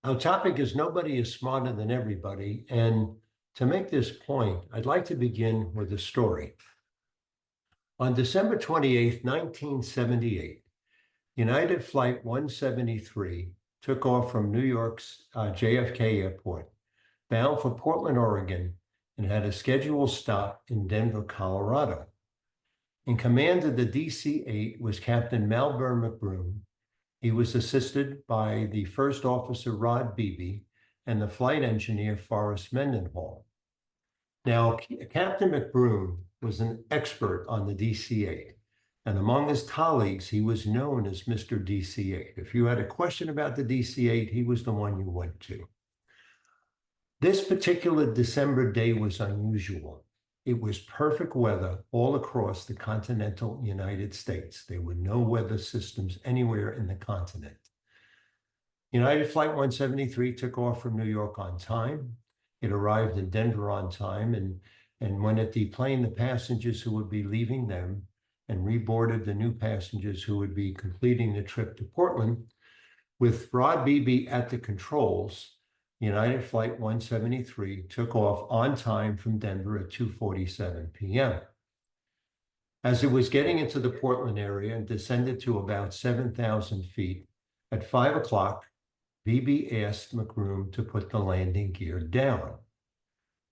Our topic is nobody is smarter than everybody. And to make this point, I'd like to begin with a story. On December 28th, 1978, United Flight 173 took off from New York's JFK Airport, bound for Portland, Oregon, and had a scheduled stop in Denver, Colorado. In command of the DC-8 was Captain Malvern McBroom. He was assisted by the first officer, Rod Beebe, and the flight engineer, Forrest Mendenhall. Now, Captain McBroom was an expert on the DC-8, and among his colleagues, he was known as Mr. DC-8. If you had a question about the DC-8, he was the one you went to. This particular December day was unusual. It was perfect weather all across the continental United States. There were no weather systems anywhere in the continent. United Flight 173 took off from New York on time. It arrived in Denver on time, and when it deplaned the passengers who would be leaving them and reboarded the new passengers who would be completing the trip to Portland, with Rod Beebe at the controls, United Flight 173 took off on time from Denver at 2:47 p.m. As it was getting into the Portland area and descended to about 7,000 feet, at 5 o'clock, Beebe asked McBroom to put the landing gear down.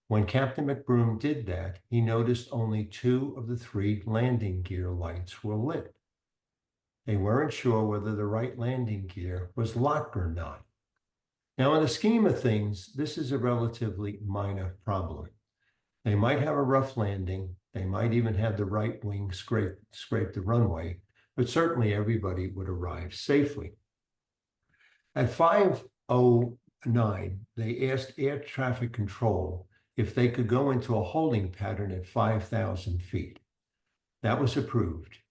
When Captain McBroom did that, he noticed only 2 of the 3 landing gear lights were lit. They weren't sure whether the right landing gear was locked or not. Now, in the scheme of things, this is a relatively minor problem. They might have a rough landing. They might even have the right wing scrape the runway, but certainly everybody would arrive safely. At 5:09, they asked air traffic control if they could go into a holding pattern at 5,000 feet. That was approved.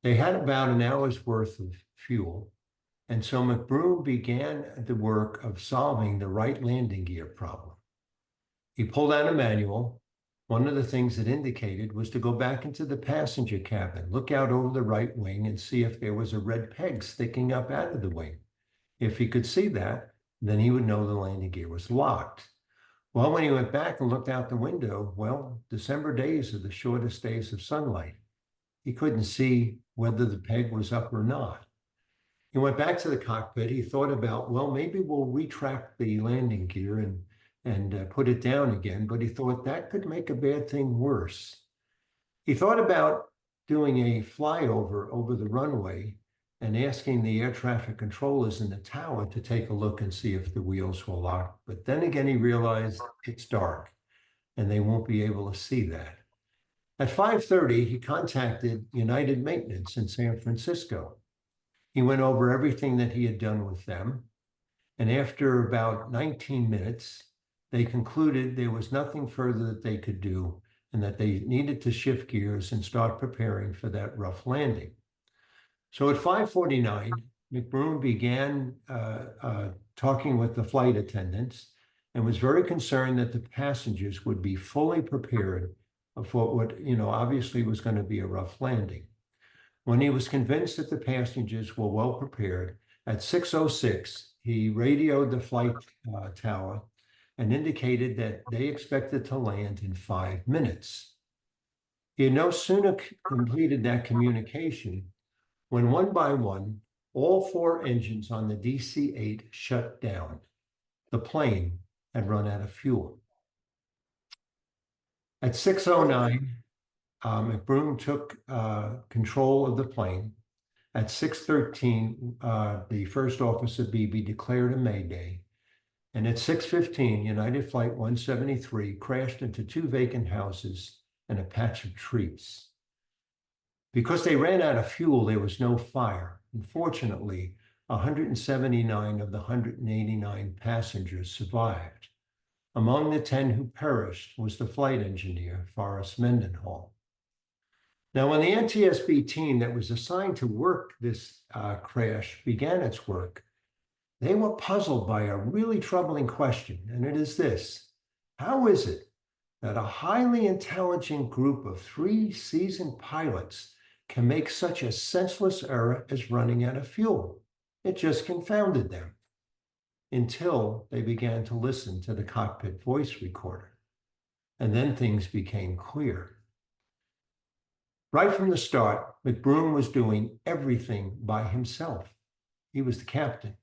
They had about an hour's worth of fuel, and so McBroom began the work of solving the right landing gear problem. He pulled out a manual. One of the things it indicated was to go back into the passenger cabin, look out over the right wing and see if there was a red peg sticking up out of the wing. If he could see that, then he would know the landing gear was locked. Well, when he went back and looked out the window, well, December days are the shortest days of sunlight. He couldn't see whether the peg was up or not. He went back to the cockpit. He thought about, well, maybe we'll retract the landing gear and put it down again, but he thought that could make a bad thing worse. He thought about doing a flyover over the runway and asking the air traffic controllers in the tower to take a look and see if the wheels were locked. But then again, he realized it's dark and they won't be able to see that. At 5:30, he contacted United Maintenance in San Francisco. He went over everything that he had done with them. And after about 19 minutes, they concluded there was nothing further that they could do and that they needed to shift gears and start preparing for that rough landing. So at 5:49, McBroom began talking with the flight attendants and was very concerned that the passengers would be fully prepared for what, obviously was going to be a rough landing. When he was convinced that the passengers were well prepared, at 6:06, he radioed the flight tower and indicated that they expected to land in 5 minutes. He had no sooner completed that communication when one by one, all 4 engines on the DC-8 shut down. The plane had run out of fuel. At 6:09, McBroom took control of the plane. At 6:13, the first officer, Beebe, declared a mayday. And at 6:15, United Flight 173 crashed into 2 vacant houses and a patch of trees. Because they ran out of fuel, there was no fire. Unfortunately, 179 of the 189 passengers survived. Among the 10 who perished was the flight engineer, Forrest Mendenhall. Now, when the NTSB team that was assigned to work this crash began its work, they were puzzled by a really troubling question, and it is this: how is it that a highly intelligent group of 3 seasoned pilots can make such a senseless error as running out of fuel? It just confounded them. until they began to listen to the cockpit voice recorder. And then things became clear. Right from the start, McBroom was doing everything by himself. He was the captain.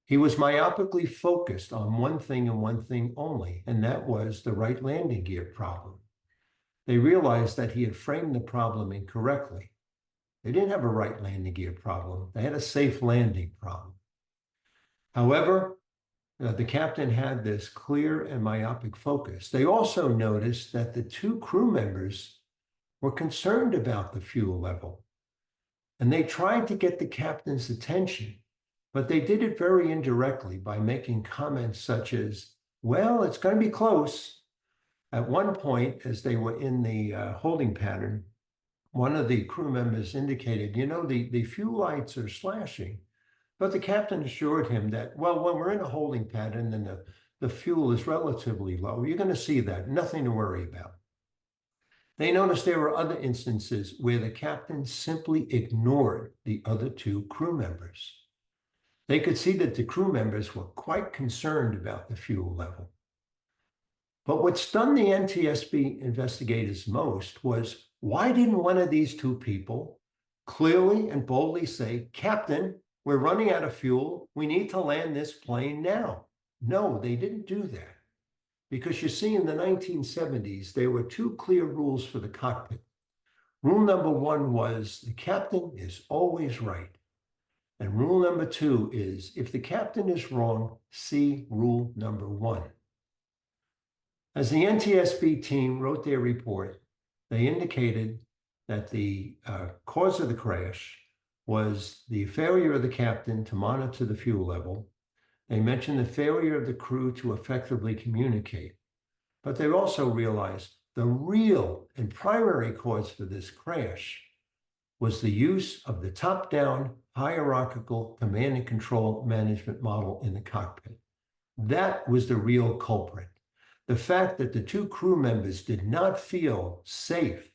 He was myopically focused on one thing and one thing only, and that was the right landing gear problem. They realized that he had framed the problem incorrectly. They didn't have a right landing gear problem. They had a safe landing problem. However, the captain had this clear and myopic focus. They also noticed that the two crew members were concerned about the fuel level, and they tried to get the captain's attention, but they did it very indirectly by making comments such as, well, it's going to be close. At one point, as they were in the holding pattern, one of the crew members indicated, the fuel lights are slashing. But the captain assured him that, well, when we're in a holding pattern and the fuel is relatively low, you're going to see that, nothing to worry about. They noticed there were other instances where the captain simply ignored the other two crew members. They could see that the crew members were quite concerned about the fuel level. But what stunned the NTSB investigators most was, why didn't one of these two people clearly and boldly say, Captain, we're running out of fuel. We need to land this plane now? No, they didn't do that. Because you see, in the 1970s, there were two clear rules for the cockpit. Rule number one was the captain is always right. And rule number two is if the captain is wrong, see rule number one. As the NTSB team wrote their report, they indicated that the cause of the crash was the failure of the captain to monitor the fuel level. They mentioned the failure of the crew to effectively communicate. But they also realized the real and primary cause for this crash was the use of the top-down hierarchical command and control management model in the cockpit. That was the real culprit. The fact that the two crew members did not feel safe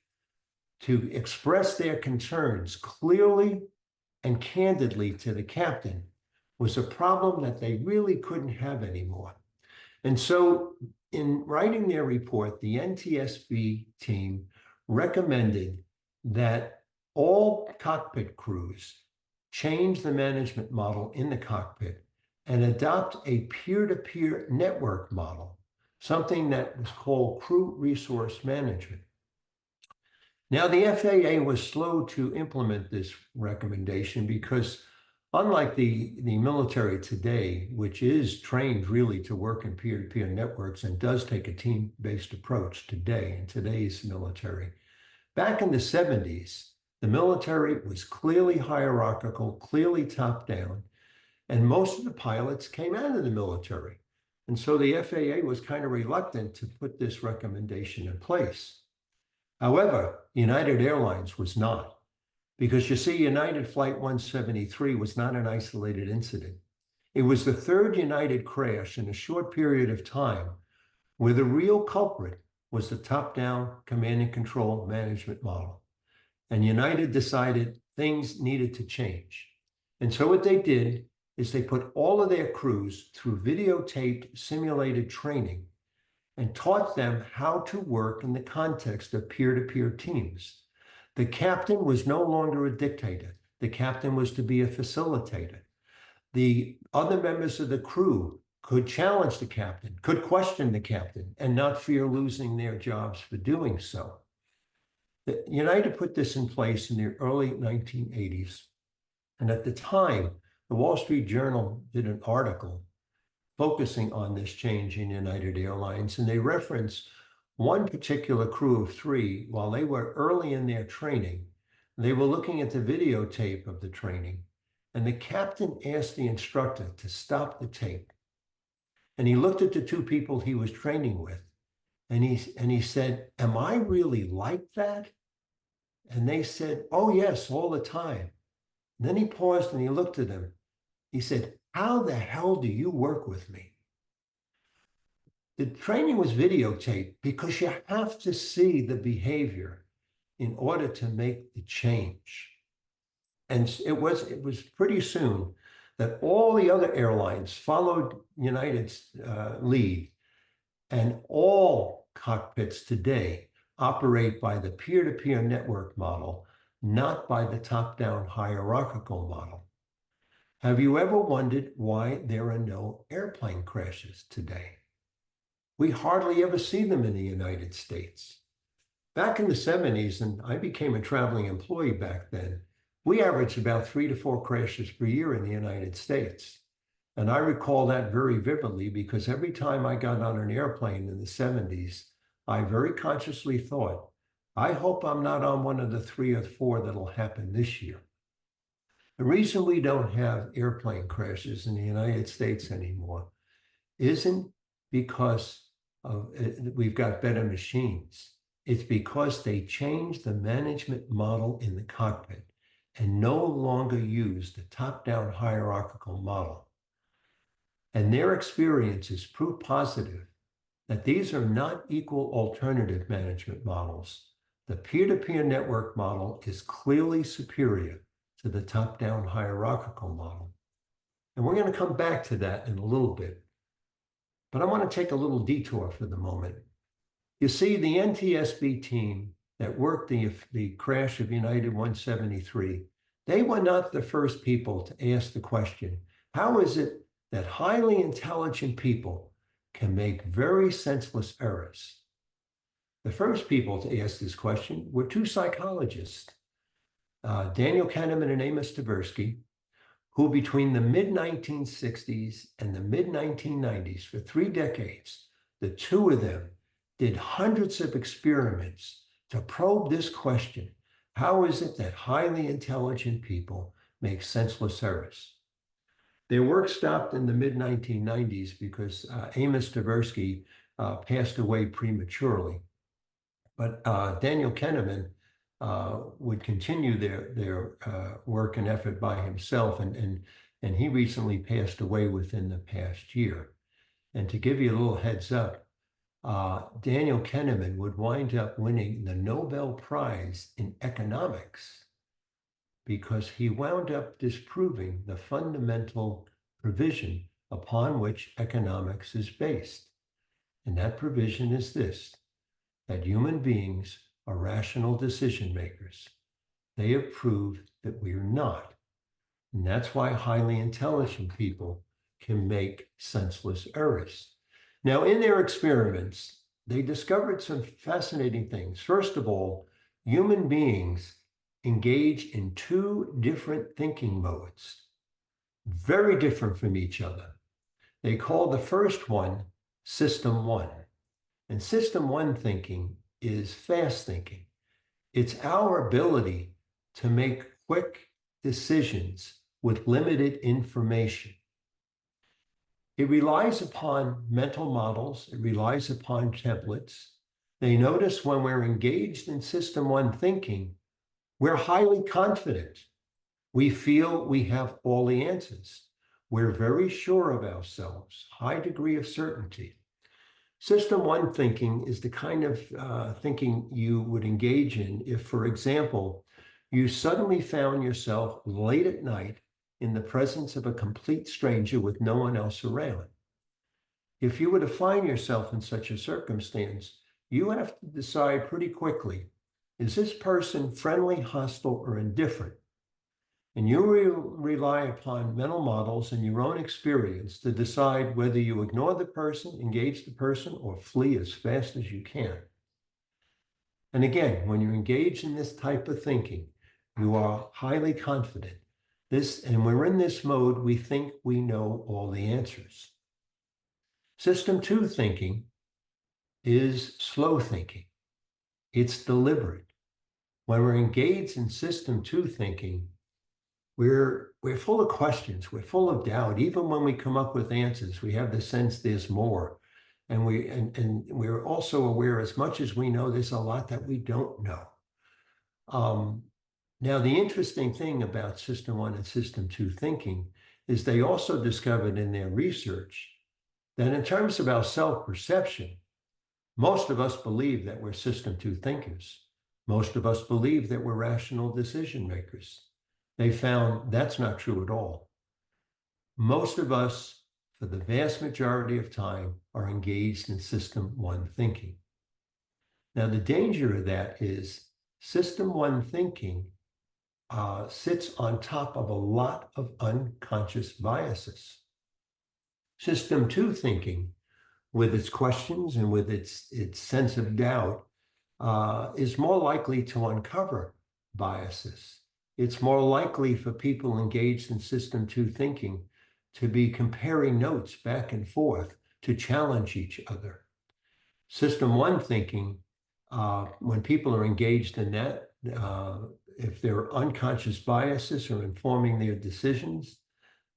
to express their concerns clearly and candidly to the captain was a problem that they really couldn't have anymore. And so in writing their report, the NTSB team recommended that all cockpit crews change the management model in the cockpit and adopt a peer-to-peer network model, something that was called crew resource management. Now, the FAA was slow to implement this recommendation because unlike the military today, which is trained really to work in peer-to-peer networks and does take a team-based approach today in today's military, back in the 70s, the military was clearly hierarchical, clearly top-down, and most of the pilots came out of the military. And so the FAA was kind of reluctant to put this recommendation in place. However, United Airlines was not. Because you see, United Flight 173 was not an isolated incident. It was the third United crash in a short period of time where the real culprit was the top-down command and control management model. And United decided things needed to change. And so what they did is they put all of their crews through videotaped simulated training and taught them how to work in the context of peer-to-peer teams. The captain was no longer a dictator. The captain was to be a facilitator. The other members of the crew could challenge the captain, could question the captain, and not fear losing their jobs for doing so. United put this in place in the early 1980s. And at the time, the Wall Street Journal did an article focusing on this change in United Airlines, and they reference one particular crew of three. While they were early in their training, they were looking at the videotape of the training, and the captain asked the instructor to stop the tape. And he looked at the two people he was training with, and he said, "Am I really like that?" And they said, "Oh, yes, all the time." And then he paused and he looked at them. He said, "How the hell do you work with me?" The training was videotaped because you have to see the behavior in order to make the change. And it was pretty soon that all the other airlines followed United's lead, and all cockpits today operate by the peer-to-peer network model, not by the top-down hierarchical model. Have you ever wondered why there are no airplane crashes today? We hardly ever see them in the United States. Back in the 70s, and I became a traveling employee back then, we averaged about 3 to 4 crashes per year in the United States. And I recall that very vividly because every time I got on an airplane in the 70s, I very consciously thought, I hope I'm not on one of the 3 or 4 that'll happen this year. The reason we don't have airplane crashes in the United States anymore isn't because we've got better machines. It's because they changed the management model in the cockpit and no longer use the top-down hierarchical model. And their experience is proof positive that these are not equal alternative management models. The peer-to-peer network model is clearly superior to the top-down hierarchical model. And we're going to come back to that in a little bit. But I want to take a little detour for the moment. You see, the NTSB team that worked the crash of United 173, they were not the first people to ask the question, how is it that highly intelligent people can make very senseless errors? The first people to ask this question were 2 psychologists, Daniel Kahneman and Amos Tversky, who between the mid-1960s and the mid-1990s, for 3 decades, the 2 of them did hundreds of experiments to probe this question. How is it that highly intelligent people make senseless errors? Their work stopped in the mid-1990s because Amos Tversky passed away prematurely. But Daniel Kahneman would continue their work and effort by himself, and he recently passed away within the past year. And to give you a little heads up, Daniel Kahneman would wind up winning the Nobel Prize in economics because he wound up disproving the fundamental provision upon which economics is based. And that provision is this, that human beings are rational decision makers. They have proved that we are not. And that's why highly intelligent people can make senseless errors. Now, in their experiments, they discovered some fascinating things. First of all, human beings engage in 2 different thinking modes, very different from each other. They call the first one System 1. And System 1 thinking is fast thinking. It's our ability to make quick decisions with limited information. It relies upon mental models. It relies upon templates. They notice when we're engaged in System 1 thinking, we're highly confident. We feel we have all the answers. We're very sure of ourselves, high degree of certainty. System 1 thinking is the kind of thinking you would engage in if, for example, you suddenly found yourself late at night in the presence of a complete stranger with no one else around. If you were to find yourself in such a circumstance, you have to decide pretty quickly, is this person friendly, hostile, or indifferent? And you rely upon mental models and your own experience to decide whether you ignore the person, engage the person, or flee as fast as you can. And again, when you're engaged in this type of thinking, you are highly confident. And we're in this mode, we think we know all the answers. System 2 thinking is slow thinking. It's deliberate. When we're engaged in System 2 thinking, we're full of questions, we're full of doubt. Even when we come up with answers, we have the sense there's more. And we're also aware, as much as we know, there's a lot that we don't know. Now, the interesting thing about System 1 and System 2 thinking is they also discovered in their research that in terms of our self-perception, most of us believe that we're System 2 thinkers. Most of us believe that we're rational decision makers. They found that's not true at all. most of us, for the vast majority of time, are engaged in system one thinking. Now, the danger of that is system one thinking sits on top of a lot of unconscious biases. System two thinking, with its questions and with its sense of doubt, is more likely to uncover biases. It's more likely for people engaged in system two thinking to be comparing notes back and forth to challenge each other. System one thinking, when people are engaged in that, if their unconscious biases are informing their decisions,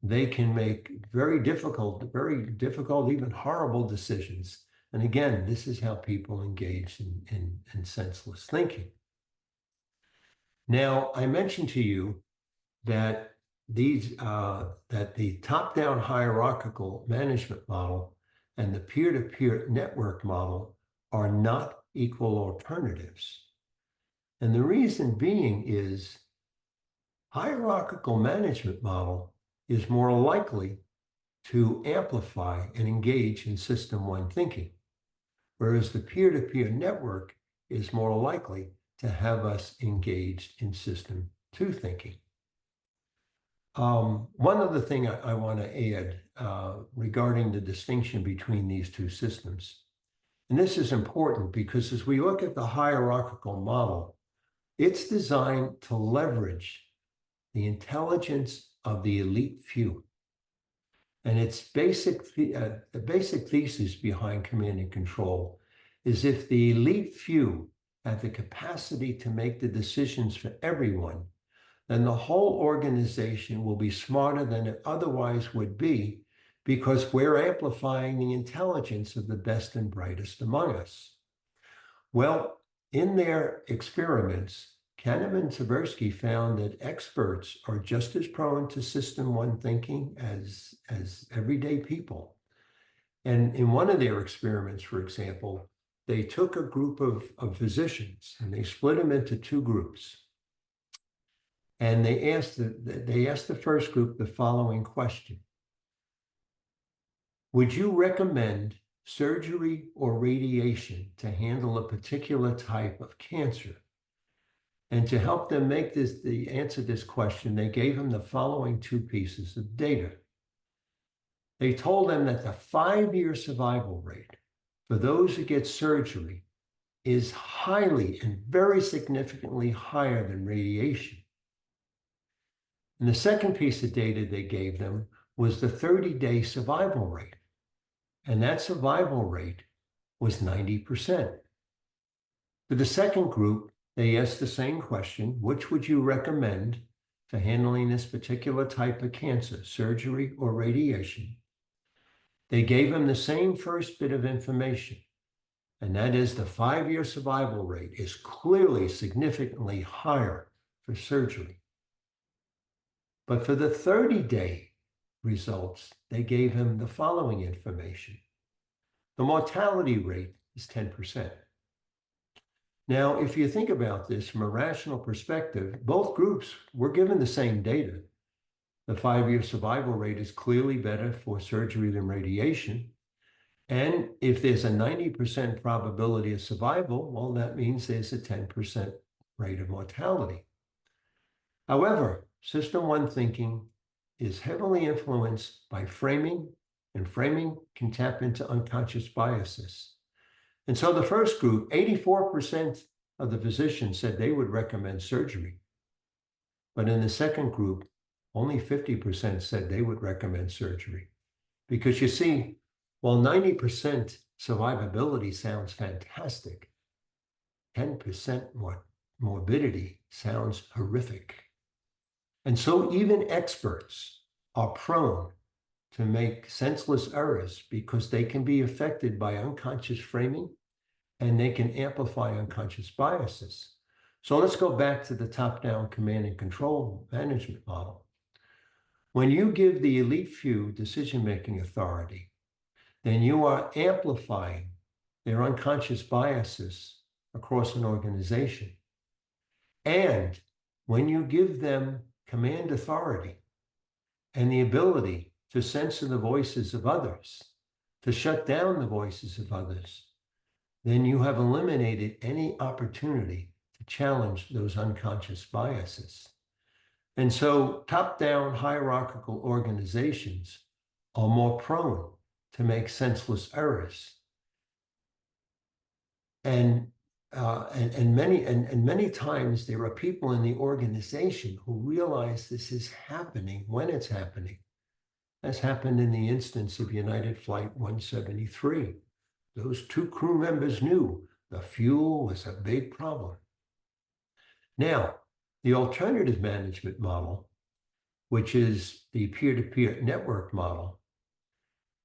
they can make very difficult, even horrible decisions. And again, this is how people engage in senseless thinking. Now, I mentioned to you that that the top-down hierarchical management model and the peer-to-peer network model are not equal alternatives. And the reason being is hierarchical management model is more likely to amplify and engage in system one thinking, whereas the peer-to-peer network is more likely to have us engaged in system two thinking. One other thing I want to add regarding the distinction between these two systems, and this is important because as we look at the hierarchical model, it's designed to leverage the intelligence of the elite few. And its the basic thesis behind command and control is if the elite few have the capacity to make the decisions for everyone, then the whole organization will be smarter than it otherwise would be because we're amplifying the intelligence of the best and brightest among us. Well, in their experiments, Kahneman and Tversky found that experts are just as prone to system one thinking as everyday people. And in one of their experiments, for example, they took a group of physicians and they split them into two groups. And they asked the first group the following question: would you recommend surgery or radiation to handle a particular type of cancer? And to help them answer this question, they gave them the following two pieces of data. They told them that the 5-year survival rate for those who get surgery is highly and very significantly higher than radiation. And the second piece of data they gave them was the 30-day survival rate. And that survival rate was 90%. For the second group, they asked the same question: which would you recommend for handling this particular type of cancer, surgery or radiation? They gave them the same first bit of information, and that is the 5-year survival rate is clearly significantly higher for surgery. But for the 30-day results, they gave him the following information. The mortality rate is 10%. Now, if you think about this from a rational perspective, both groups were given the same data. The 5-year survival rate is clearly better for surgery than radiation. And if there's a 90% probability of survival, well, that means there's a 10% rate of mortality. However, system one thinking is heavily influenced by framing, and framing can tap into unconscious biases. And so the first group, 84% of the physicians said they would recommend surgery. But in the second group, only 50% said they would recommend surgery. Because you see, while 90% survivability sounds fantastic, 10% morbidity sounds horrific. And so even experts are prone to make senseless errors because they can be affected by unconscious framing and they can amplify unconscious biases. So let's go back to the top-down command and control management model. When you give the elite few decision-making authority, then you are amplifying their unconscious biases across an organization. And when you give them command authority and the ability to censor the voices of others, to shut down the voices of others, then you have eliminated any opportunity to challenge those unconscious biases. And so top-down hierarchical organizations are more prone to make senseless errors. And many times there are people in the organization who realize this is happening when it's happening. As happened in the instance of United Flight 173. Those two crew members knew the fuel was a big problem. Now, the alternative management model, which is the peer-to-peer network model,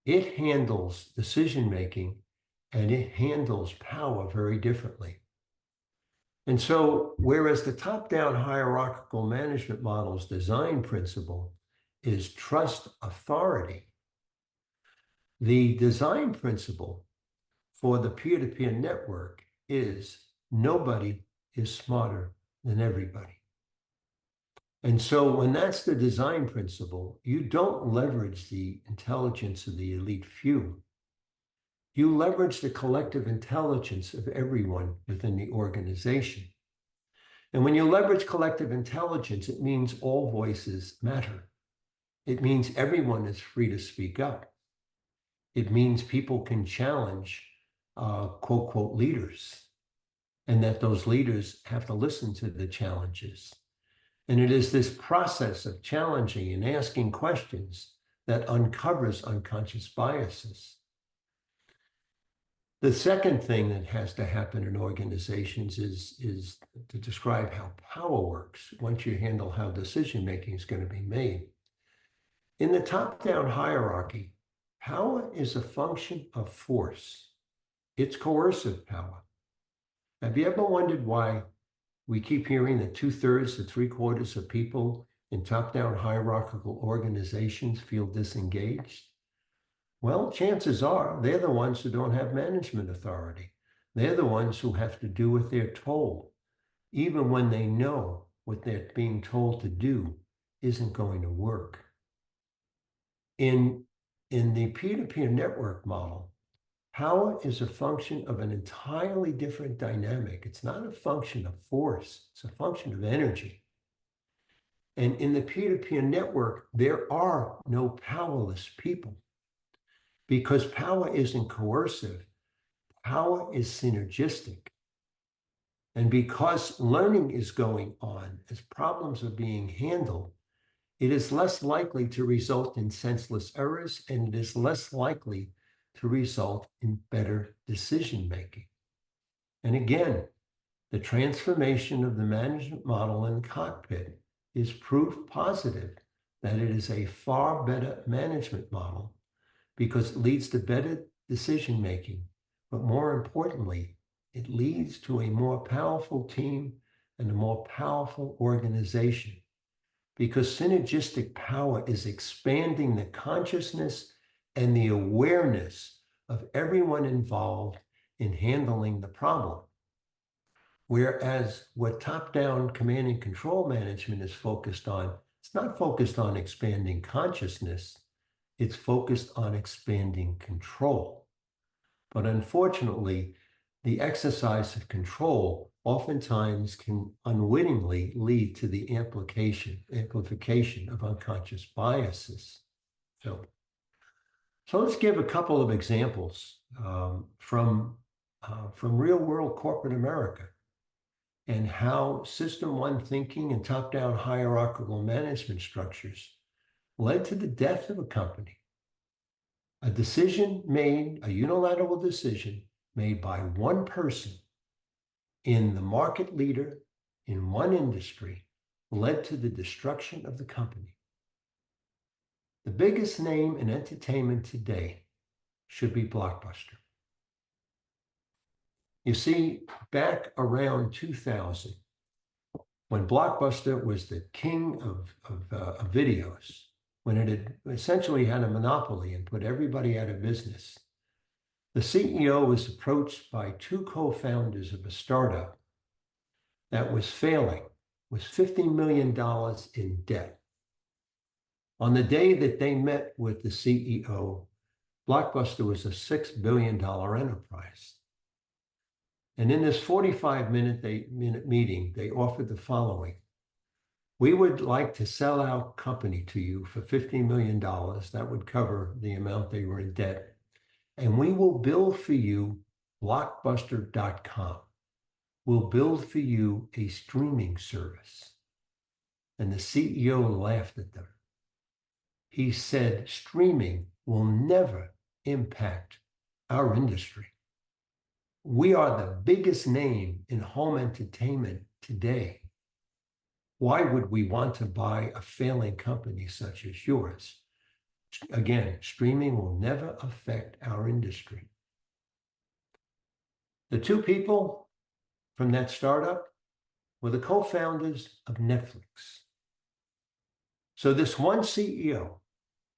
it handles decision-making and it handles power very differently. And so, whereas the top-down hierarchical management model's design principle is trust authority, the design principle for the peer-to-peer network is nobody is smarter than everybody. And so when that's the design principle, you don't leverage the intelligence of the elite few. You leverage the collective intelligence of everyone within the organization. And when you leverage collective intelligence, it means all voices matter. It means everyone is free to speak up. It means people can challenge quote, quote, leaders, and that those leaders have to listen to the challenges. And it is this process of challenging and asking questions that uncovers unconscious biases. The second thing that has to happen in organizations is to describe how power works once you handle how decision-making is going to be made. In the top-down hierarchy, power is a function of force. It's coercive power. Have you ever wondered why we keep hearing that 2/3 to 3/4 of people in top-down hierarchical organizations feel disengaged? Well, chances are they're the ones who don't have management authority. They're the ones who have to do what they're told, even when they know what they're being told to do isn't going to work. In the peer-to-peer network model, power is a function of an entirely different dynamic. It's not a function of force, it's a function of energy. And in the peer-to-peer network, there are no powerless people because power isn't coercive, power is synergistic. And because learning is going on as problems are being handled, it is less likely to result in senseless errors, and it is less likely to result in better decision-making. And again, the transformation of the management model in the cockpit is proof positive that it is a far better management model because it leads to better decision-making, but more importantly, it leads to a more powerful team and a more powerful organization because synergistic power is expanding the consciousness and the awareness of everyone involved in handling the problem. Whereas what top-down command and control management is focused on, it's not focused on expanding consciousness, it's focused on expanding control. But unfortunately, the exercise of control oftentimes can unwittingly lead to the amplification of unconscious biases. So let's give a couple of examples from real-world corporate America and how System 1 thinking and top-down hierarchical management structures led to the death of a company. A unilateral decision made by one person in the market leader in one industry led to the destruction of the company. The biggest name in entertainment today should be Blockbuster. You see, back around 2000, when Blockbuster was the king of videos, when it had essentially had a monopoly and put everybody out of business, the CEO was approached by two co-founders of a startup that was failing, was $50 million in debt. On the day that they met with the CEO, Blockbuster was a $6 billion enterprise. And in this 45-minute meeting, they offered the following. We would like to sell our company to you for $50 million. That would cover the amount they were in debt. And we will build for you Blockbuster.com. We'll build for you a streaming service. And the CEO laughed at them. He said, streaming will never impact our industry. We are the biggest name in home entertainment today. Why would we want to buy a failing company such as yours? Again, streaming will never affect our industry. The two people from that startup were the co-founders of Netflix. So this one CEO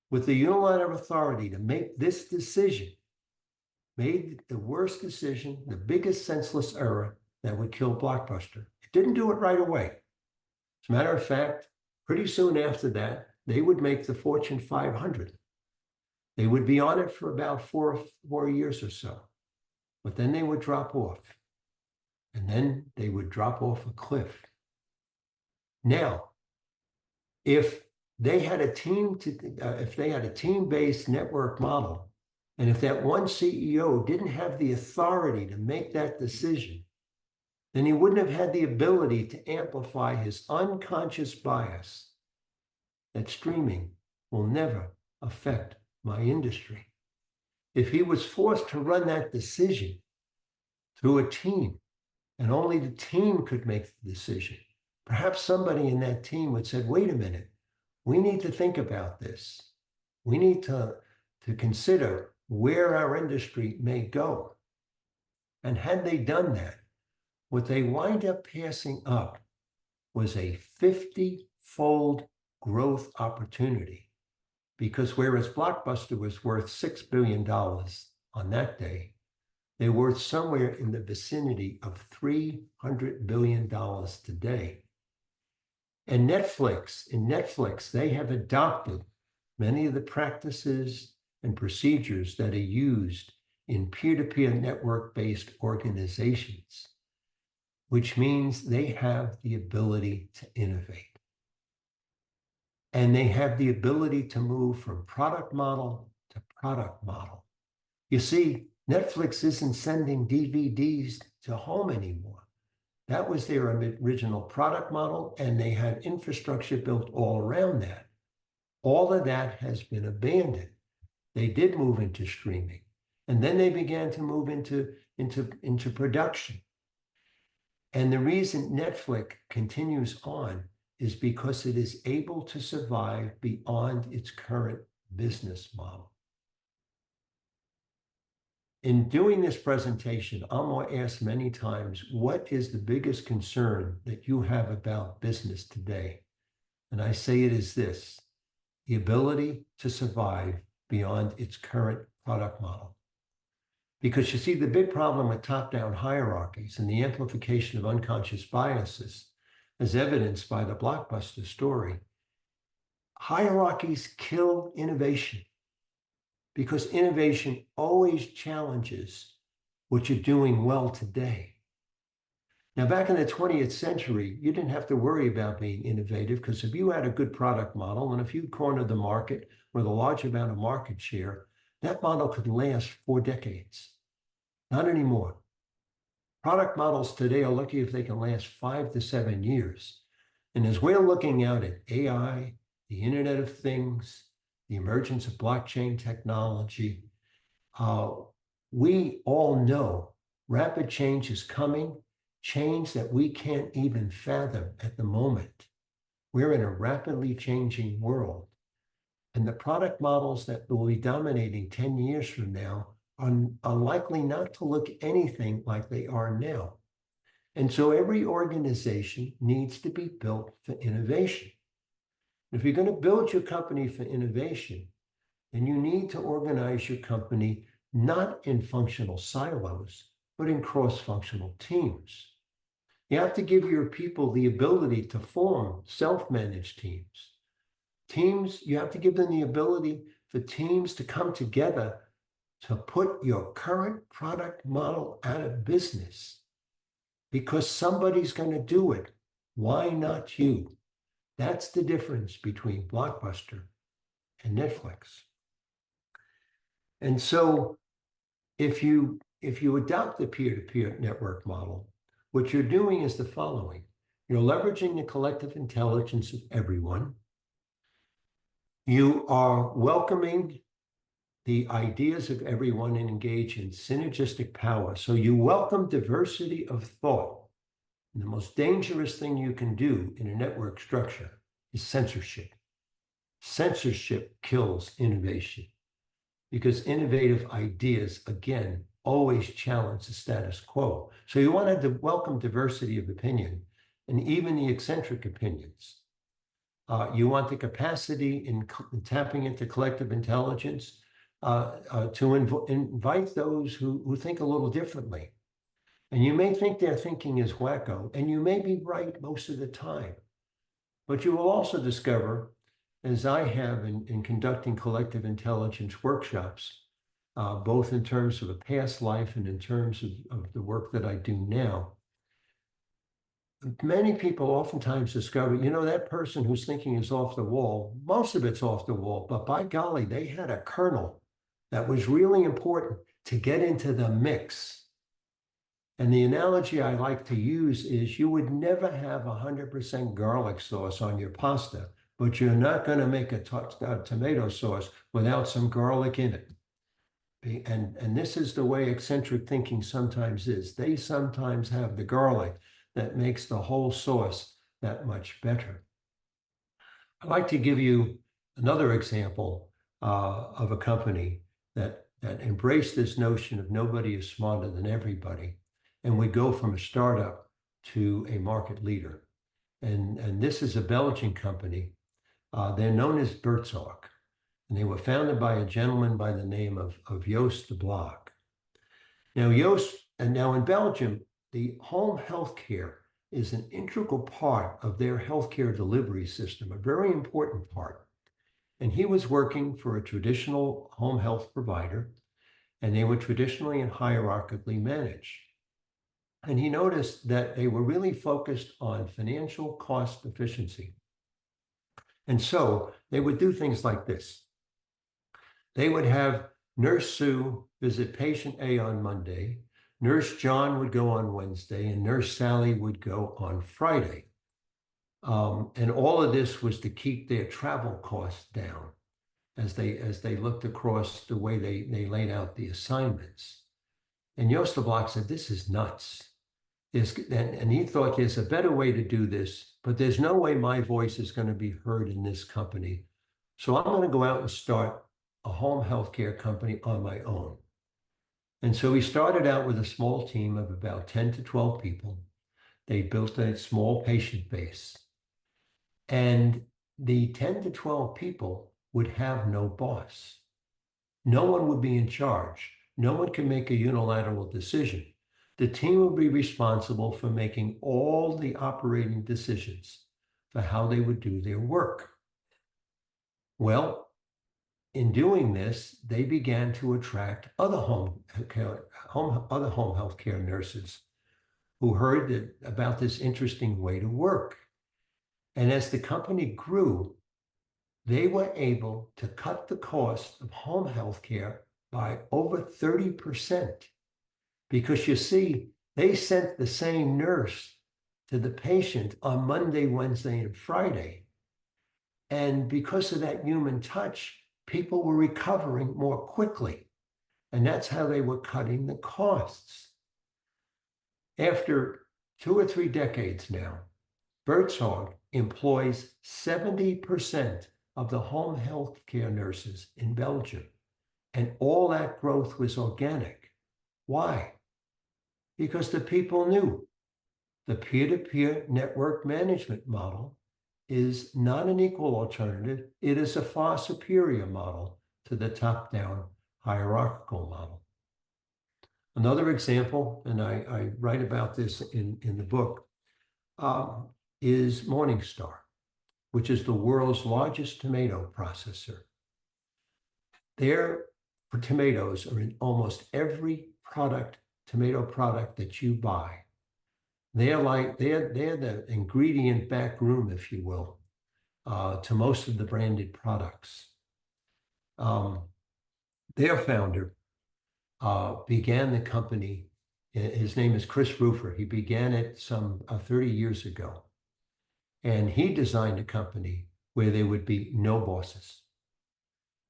with the unilateral authority to make this decision made the worst decision, the biggest senseless error that would kill Blockbuster. It didn't do it right away. As a matter of fact, pretty soon after that, they would make the Fortune 500. They would be on it for about four years or so, but then they would drop off, and then they would drop off a cliff. Now, if they had a team-based network model, and if that one CEO didn't have the authority to make that decision, then he wouldn't have had the ability to amplify his unconscious bias that streaming will never affect my industry. If he was forced to run that decision through a team, and only the team could make the decision, perhaps somebody in that team would say, wait a minute, we need to think about this. We need to consider where our industry may go. And had they done that, what they wind up passing up was a 50-fold growth opportunity. Because whereas Blockbuster was worth $6 billion on that day, they're worth somewhere in the vicinity of $300 billion today. And Netflix, they have adopted many of the practices and procedures that are used in peer-to-peer network-based organizations, which means they have the ability to innovate. And they have the ability to move from product model to product model. You see, Netflix isn't sending DVDs to home anymore. That was their original product model, and they had infrastructure built all around that. All of that has been abandoned. They did move into streaming, and then they began to move into production. And the reason Netflix continues on is because it is able to survive beyond its current business model. In doing this presentation, I'm asked many times, what is the biggest concern that you have about business today? And I say it is this: the ability to survive beyond its current product model. Because you see, the big problem with top-down hierarchies and the amplification of unconscious biases, as evidenced by the Blockbuster story, hierarchies kill innovation, because innovation always challenges what you're doing well today. Now, back in the 20th century, you didn't have to worry about being innovative, because if you had a good product model and if you cornered the market with a large amount of market share, that model could last 4 decades. Not anymore. Product models today are lucky if they can last 5 to 7 years. And as we're looking out at AI, the Internet of Things, the emergence of blockchain technology, we all know rapid change is coming, change that we can't even fathom at the moment. We're in a rapidly changing world. And the product models that will be dominating 10 years from now are likely not to look anything like they are now. And so every organization needs to be built for innovation. If you're going to build your company for innovation, then you need to organize your company not in functional silos, but in cross-functional teams. You have to give your people the ability to form self-managed teams, Teams, you have to give them the ability for teams to come together to put your current product model out of business because somebody's going to do it. Why not you? That's the difference between Blockbuster and Netflix. And so if you adopt the peer-to-peer network model, what you're doing is the following. You're leveraging the collective intelligence of everyone. You are welcoming the ideas of everyone and engage in synergistic power. So you welcome diversity of thought. And the most dangerous thing you can do in a network structure is censorship. Censorship kills innovation because innovative ideas, again, always challenge the status quo. So you want to welcome diversity of opinion and even the eccentric opinions. You want the capacity in tapping into collective intelligence to invite those who think a little differently. And you may think their thinking is wacko, and you may be right most of the time. But you will also discover, as I have in conducting collective intelligence workshops, both in terms of a past life and in terms of the work that I do now, many people oftentimes discover, that person who's thinking is off the wall, most of it's off the wall, but by golly, they had a kernel that was really important to get into the mix. And the analogy I like to use is you would never have 100% garlic sauce on your pasta, but you're not going to make a tomato sauce without some garlic in it. And this is the way eccentric thinking sometimes is. They sometimes have the garlic that makes the whole sauce that much better. I'd like to give you another example of a company that embraced this notion of nobody is smarter than everybody. And we go from a startup to a market leader. And this is a Belgian company. They're known as Buurtzorg. And they were founded by a gentleman by the name of Joost de Blaak. Now, now in Belgium, the home health care is an integral part of their healthcare delivery system, a very important part. And he was working for a traditional home health provider, and they were traditionally and hierarchically managed. And he noticed that they were really focused on financial cost efficiency. And so they would do things like this. They would have Nurse Sue visit patient A on Monday, Nurse John would go on Wednesday, and Nurse Sally would go on Friday. And all of this was to keep their travel costs down as they looked across the way they laid out the assignments. And Joost de Blaak said, this is nuts. And he thought there's a better way to do this, but there's no way my voice is going to be heard in this company. So I'm going to go out and start a home healthcare company on my own. And so he started out with a small team of about 10 to 12 people. They built a small patient base. And the 10 to 12 people would have no boss. No one would be in charge. No one could make a unilateral decision. The team would be responsible for making all the operating decisions for how they would do their work. Well, in doing this, they began to attract other home health care nurses who heard about this interesting way to work. And as the company grew, they were able to cut the cost of home health care by over 30%. Because you see, they sent the same nurse to the patient on Monday, Wednesday, and Friday. And because of that human touch, people were recovering more quickly. And that's how they were cutting the costs. After 2 or 3 decades now, Buurtzorg employs 70% of the home health care nurses in Belgium. And all that growth was organic. Why? Because the people knew the peer-to-peer network management model is not an equal alternative. It is a far superior model to the top-down hierarchical model. Another example, and I write about this in the book, is Morningstar. which is the world's largest tomato processor. Their tomatoes are in almost every tomato product that you buy. They're the ingredient back room, if you will, to most of the branded products. Their founder began the company. His name is Chris Rufer. He began it some 30 years ago. And he designed a company where there would be no bosses,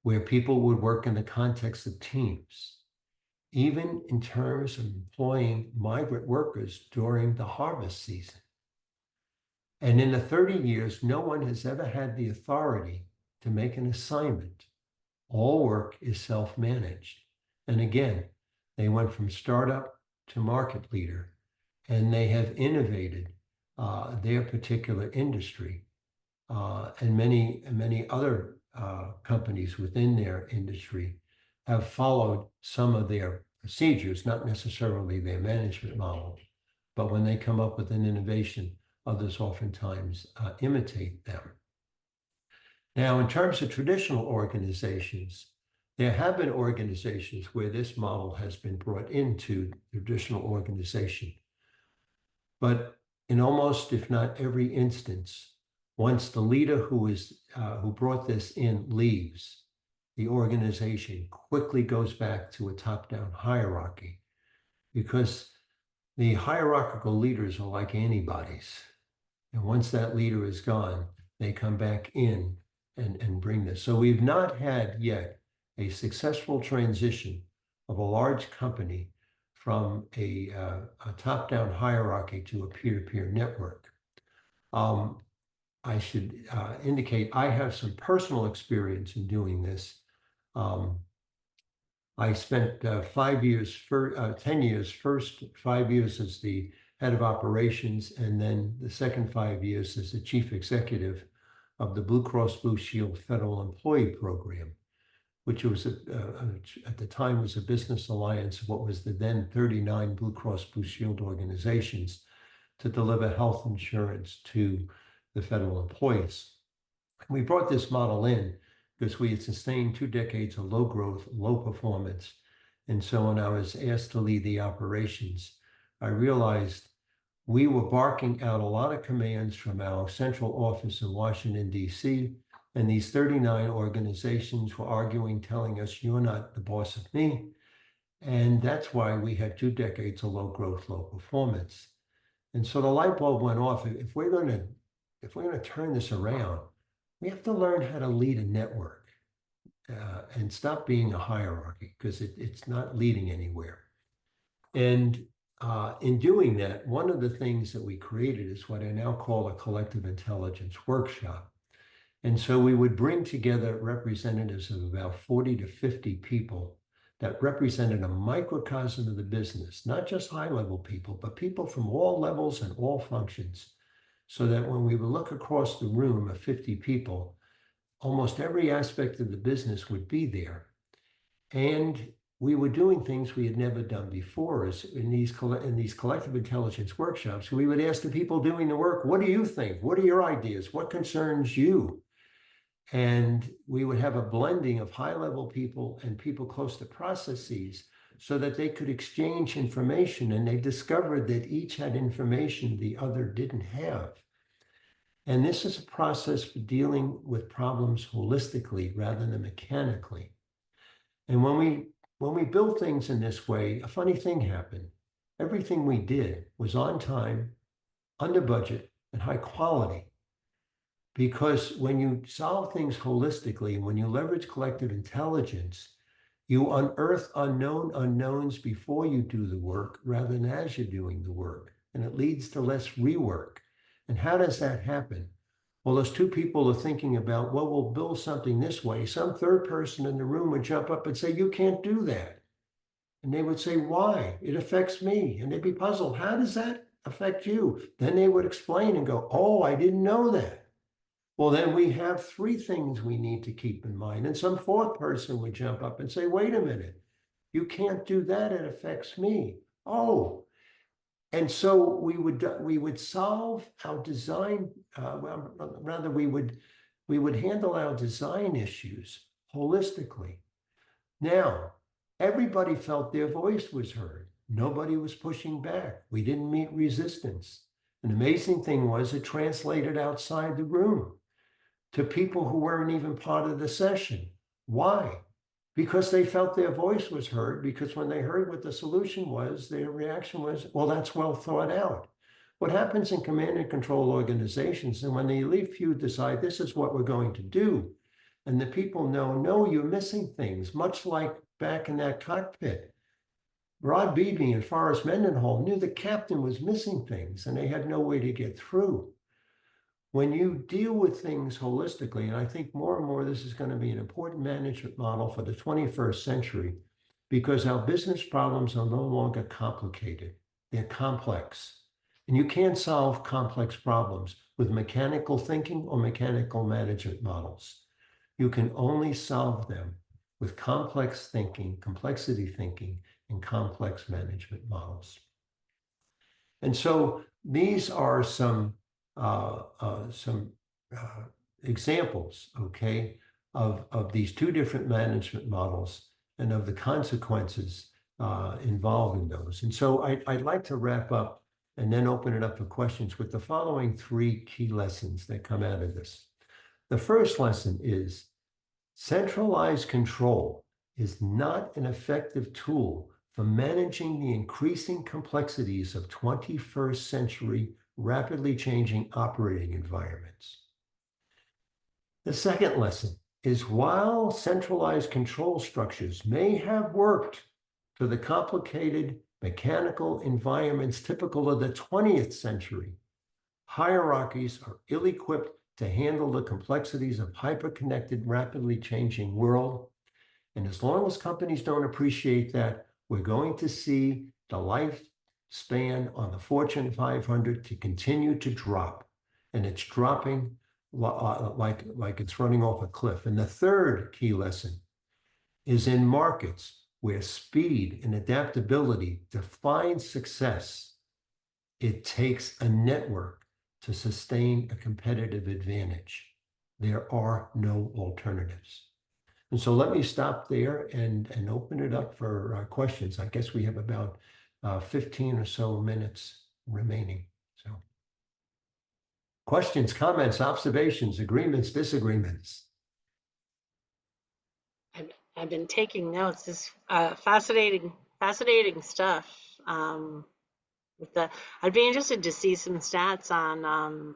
where people would work in the context of teams, even in terms of employing migrant workers during the harvest season. And in the 30 years, no one has ever had the authority to make an assignment. All work is self-managed. And again, they went from startup to market leader, and they have innovated their particular industry, and many other companies within their industry have followed some of their procedures, not necessarily their management model, but when they come up with an innovation, others oftentimes imitate them. Now, in terms of traditional organizations, there have been organizations where this model has been brought into traditional organization. But in almost, if not every instance, once the leader who brought this in leaves, the organization quickly goes back to a top-down hierarchy, because the hierarchical leaders are like antibodies. And once that leader is gone, they come back in and bring this. So we've not had yet a successful transition of a large company from a top-down hierarchy to a peer-to-peer network. I should indicate I have some personal experience in doing this. I spent 10 years, first 5 years as the head of operations, and then the second 5 years as the chief executive of the Blue Cross Blue Shield Federal Employee Program, which was at the time was a business alliance of what was the then 39 Blue Cross Blue Shield organizations to deliver health insurance to the federal employees. We brought this model in because we had sustained 2 decades of low growth, low performance. And so when I was asked to lead the operations, I realized we were barking out a lot of commands from our central office in Washington, D.C., and these 39 organizations were arguing, telling us, you're not the boss of me. And that's why we had 2 decades of low growth, low performance. And so the light bulb went off. If we're going to turn this around, we have to learn how to lead a network and stop being a hierarchy, because it's not leading anywhere. And in doing that, one of the things that we created is what I now call a collective intelligence workshop. And so we would bring together representatives of about 40 to 50 people that represented a microcosm of the business, not just high-level people, but people from all levels and all functions, so that when we would look across the room of 50 people, almost every aspect of the business would be there. And we were doing things we had never done before. As in these collective intelligence workshops, we would ask the people doing the work, what do you think? What are your ideas? What concerns you? And we would have a blending of high-level people and people close to processes so that they could exchange information, and they discovered that each had information the other didn't have. And this is a process for dealing with problems holistically rather than mechanically. And when we build things in this way, a funny thing happened. Everything we did was on time, under budget, and high quality. Because when you solve things holistically, and when you leverage collective intelligence, you unearth unknown unknowns before you do the work rather than as you're doing the work. And it leads to less rework. And how does that happen? Well, those 2 people are thinking about, well, we'll build something this way. Some third person in the room would jump up and say, you can't do that. And they would say, why? It affects me. And they'd be puzzled. How does that affect you? Then they would explain and go, oh, I didn't know that. Well, then we have 3 things we need to keep in mind. And some 4th person would jump up and say, wait a minute, you can't do that. It affects me. Oh, And so we would solve our design, well, rather we would handle our design issues holistically. Now, everybody felt their voice was heard. Nobody was pushing back. We didn't meet resistance. An amazing thing was it translated outside the room to people who weren't even part of the session. Why? Because they felt their voice was heard, because when they heard what the solution was, their reaction was, well, that's well thought out. What happens in command and control organizations, and when the elite few decide this is what we're going to do, and the people know, no, you're missing things, much like back in that cockpit. Rod Beebe and Forrest Mendenhall knew the captain was missing things, and they had no way to get through. When you deal with things holistically, and I think more and more this is going to be an important management model for the 21st century, because our business problems are no longer complicated, they're complex. And you can't solve complex problems with mechanical thinking or mechanical management models. You can only solve them with complex thinking, complexity thinking, and complex management models. And so these are some examples, okay, of these two different management models and of the consequences involved in those. And so I'd like to wrap up and then open it up for questions with the following three key lessons that come out of this. The first lesson is centralized control is not an effective tool for managing the increasing complexities of 21st century rapidly changing operating environments. The second lesson is while centralized control structures may have worked for the complicated mechanical environments typical of the 20th century, hierarchies are ill-equipped to handle the complexities of hyper-connected, rapidly changing world. And as long as companies don't appreciate that, we're going to see the lifespan on the Fortune 500 to continue to drop. And it's dropping like it's running off a cliff. And the third key lesson is in markets where speed and adaptability define success, it takes a network to sustain a competitive advantage. There are no alternatives. And so let me stop there and open it up for questions. I guess we have about 15 or so minutes remaining. So questions, comments, observations, agreements, disagreements. I've been taking notes. This fascinating stuff. I'd be interested to see some stats on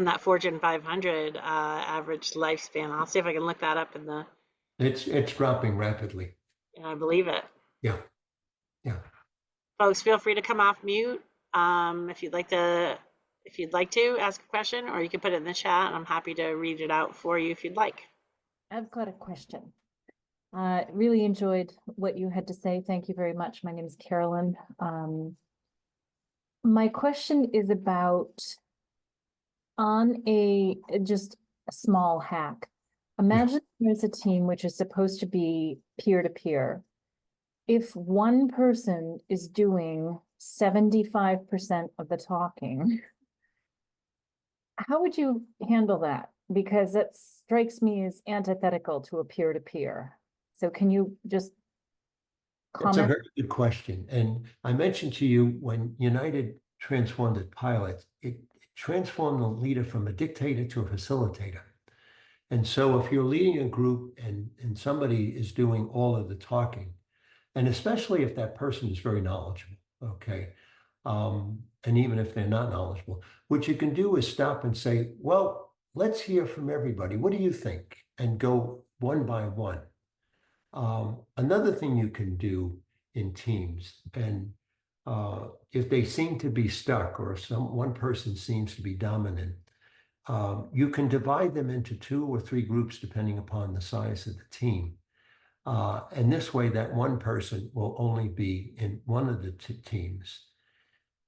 that Fortune 500 average lifespan. I'll see if I can look that up in the. It's dropping rapidly. I believe it. Yeah, yeah. Folks, feel free to come off mute if you'd like to ask a question, or you can put it in the chat. I'm happy to read it out for you if you'd like. I've got a question. Really enjoyed what you had to say. Thank you very much. My name is Carolyn. My question is about just a small hack. Imagine there's a team which is supposed to be peer-to-peer. If one person is doing 75% of the talking, how would you handle that? Because that strikes me as antithetical to a peer-to-peer. So can you just comment? That's a very good question. And I mentioned to you when United transformed at Pilot, it transformed the leader from a dictator to a facilitator. And so if you're leading a group and somebody is doing all of the talking, and especially if that person is very knowledgeable, okay, and even if they're not knowledgeable, what you can do is stop and say, well, let's hear from everybody. What do you think? And go one by one. Another thing you can do in teams, and if they seem to be stuck or one person seems to be dominant, you can divide them into 2 or 3 groups depending upon the size of the team. And this way that one person will only be in one of the teams.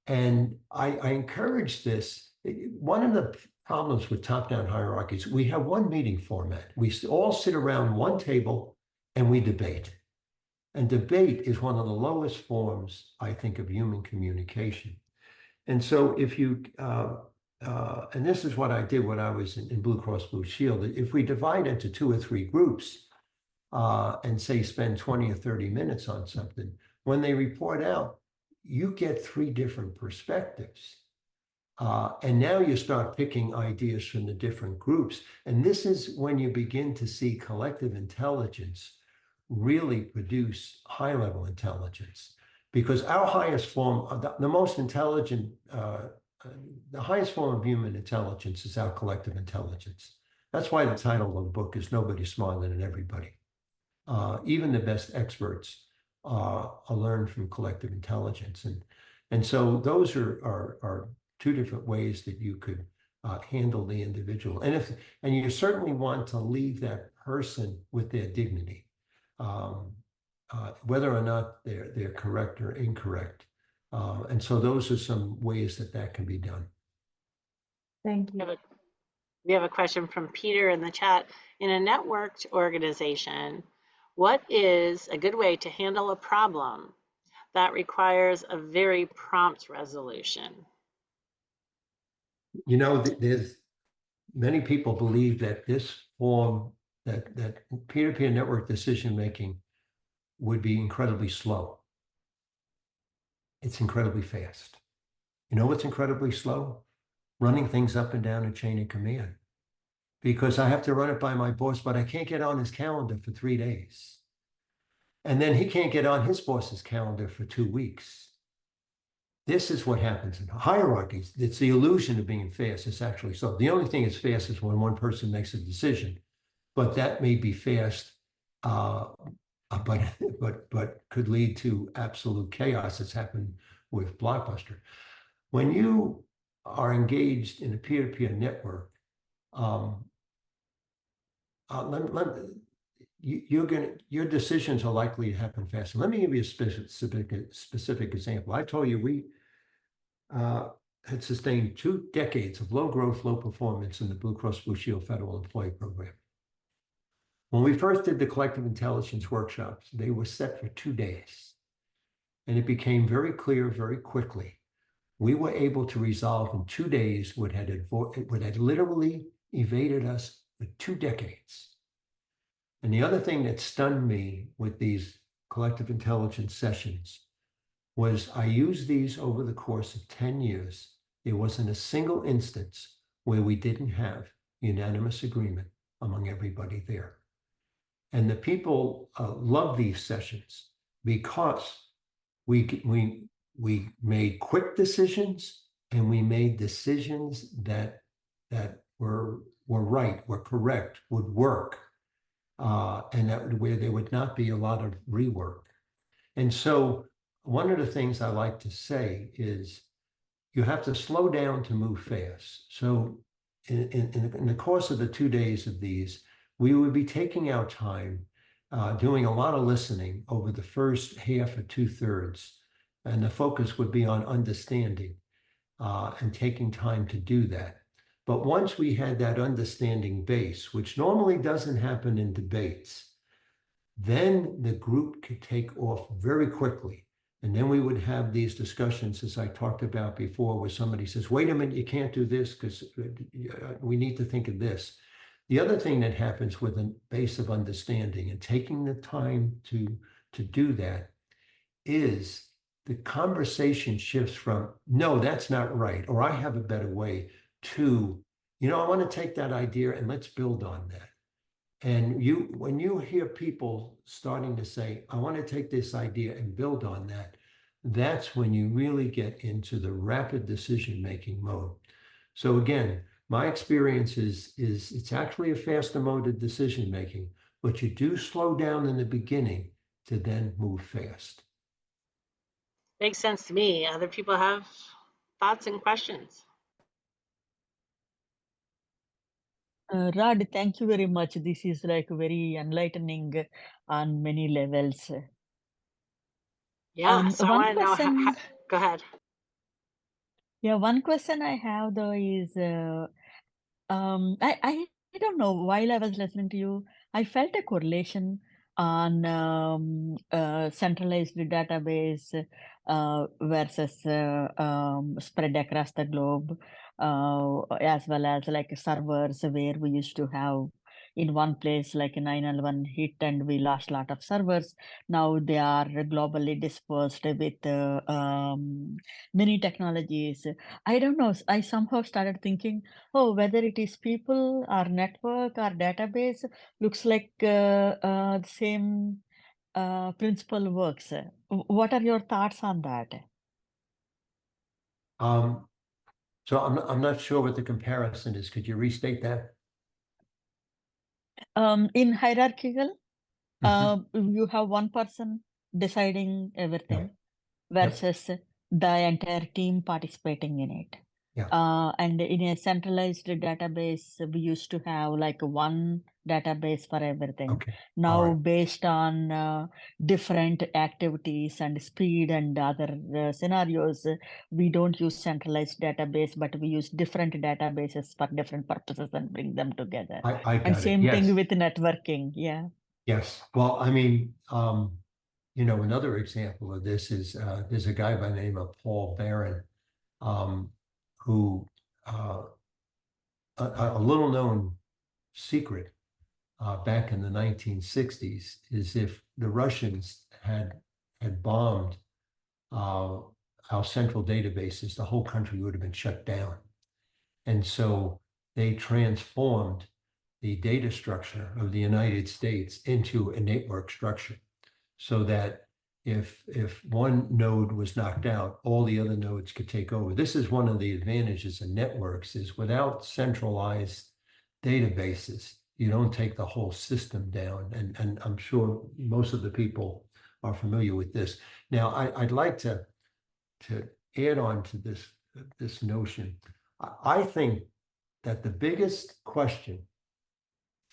And I encourage this. One of the problems with top-down hierarchies, we have one meeting format. We all sit around one table and we debate. And debate is one of the lowest forms, I think, of human communication. And so if you, and this is what I did when I was in Blue Cross Blue Shield, if we divide into 2 or 3 groups and say spend 20 or 30 minutes on something, when they report out, you get 3 different perspectives. And now you start picking ideas from the different groups. And this is when you begin to see collective intelligence really produce high-level intelligence. Because our highest form, the most intelligent, the highest form of human intelligence is our collective intelligence. That's why the title of the book is Nobody's Smarter Than Everybody. Even the best experts are learned from collective intelligence. And so those are 2 different ways that you could handle the individual. And you certainly want to leave that person with their dignity. Whether or not they're correct or incorrect. And so those are some ways that can be done. Thank you. We have a question from Peter in the chat. In a networked organization, what is a good way to handle a problem that requires a very prompt resolution? You know, there's many people believe that this form, that peer-to-peer network decision-making would be incredibly slow. It's incredibly fast. You know what's incredibly slow? Running things up and down a chain of command. Because I have to run it by my boss, but I can't get on his calendar for 3 days. And then he can't get on his boss's calendar for 2 weeks. This is what happens in hierarchies. It's the illusion of being fast. It's actually so. The only thing that's fast is when one person makes a decision, but that may be fast, but could lead to absolute chaos. It's happened with Blockbuster. When you are engaged in a peer-to-peer network, your decisions are likely to happen faster. Let me give you a specific example. I told you we had sustained 2 decades of low growth, low performance in the Blue Cross Blue Shield Federal Employee Program. When we first did the collective intelligence workshops, they were set for 2 days. And it became very clear very quickly. We were able to resolve in 2 days what had literally evaded us for 2 decades. And the other thing that stunned me with these collective intelligence sessions was I used these over the course of 10 years. There wasn't a single instance where we didn't have unanimous agreement among everybody there. And the people love these sessions because we made quick decisions and we made decisions that were right, were correct, would work, and where there would not be a lot of rework. And so one of the things I like to say is you have to slow down to move fast. So in the course of the 2 days of these, we would be taking our time, doing a lot of listening over the first half or 2/3, and the focus would be on understanding and taking time to do that. But once we had that understanding base, which normally doesn't happen in debates, then the group could take off very quickly. And then we would have these discussions, as I talked about before, where somebody says, wait a minute, you can't do this because we need to think of this. The other thing that happens with a base of understanding and taking the time to do that is the conversation shifts from, no, that's not right, or I have a better way, to, I want to take that idea and let's build on that. And when you hear people starting to say, I want to take this idea and build on that, that's when you really get into the rapid decision-making mode. So again, my experience is it's actually a faster mode of decision-making, but you do slow down in the beginning to then move fast. Makes sense to me. Other people have thoughts and questions? Rod, thank you very much. This is like very enlightening on many levels. Yeah, so I One want to know question, go ahead. one question I have though is, I don't know, while I was listening to you, I felt a correlation on centralized database versus spread across the globe, as well as like servers where we used to have in one place like 911 hit and we lost a lot of servers. Now they are globally dispersed with many technologies. I don't know. I somehow started thinking, oh, whether it is people or network or database, looks like the same principle works. What are your thoughts on that? So I'm not sure what the comparison is. Could you restate that? In hierarchical, Mhm. you have one person deciding Yeah, everything yep, versus the entire team participating in it. yeah. And in a centralized database, we used to have like one database for everything. Okay, all Now, right. based on different activities and speed and other scenarios, we don't use centralized database, but we use different databases for different purposes and bring them together. I And got it. same thing Yes, with networking. Yeah. yes. Well, I mean, another example of this is there's a guy by the name of Paul Barron, who a little known secret back in the 1960s is if the Russians had bombed uh, our central databases, the whole country would have been shut down. And so they transformed the data structure of the United States into a network structure so that if one node was knocked out, all the other nodes could take over. This is one of the advantages of networks is without centralized databases, you don't take the whole system down. And I'm sure most of the people are familiar with this. Now, I'd like to add on to this notion. I think that the biggest question